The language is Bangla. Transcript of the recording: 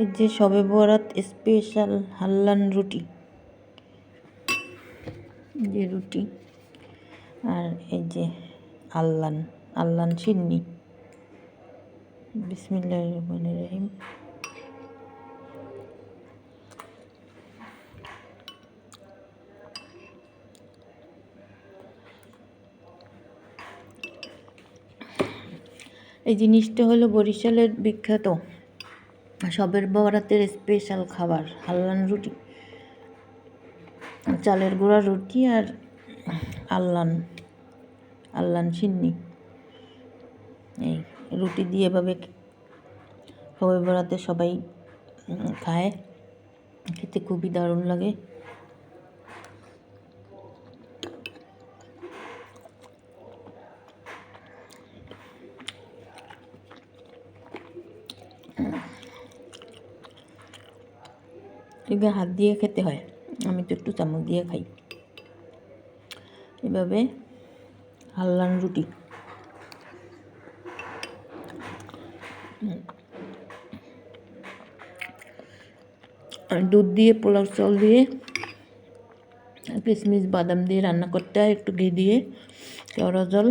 এই যে শবে বরাত স্পেশাল হাল্লান রুটি, যে রুটি আর এই যে আল্লান সিন্নি। বিসমিল্লাহির রহমানির রহিম। এই জিনিসটা হলো বরিশালের বিখ্যাত শবের বরাতের স্পেশাল খাবার হাল্লান রুটি, চালের গুঁড়া রুটি আর আল্লান সিন্নি। এই রুটি দিয়ে এভাবে শবে বরাতে সবাই খায়, খেতে খুবই দারুণ লাগে। এভাবে হাত দিয়ে খেতে হয়, আমি তো একটু চামচ দিয়ে খাই। এভাবে হাল্লান রুটি দুধ দিয়ে, পোলাও চাল দিয়ে, কিশমিশ বাদাম দিয়ে রান্না করতে হয়, একটু ঘি দিয়ে, কেওড়া জল।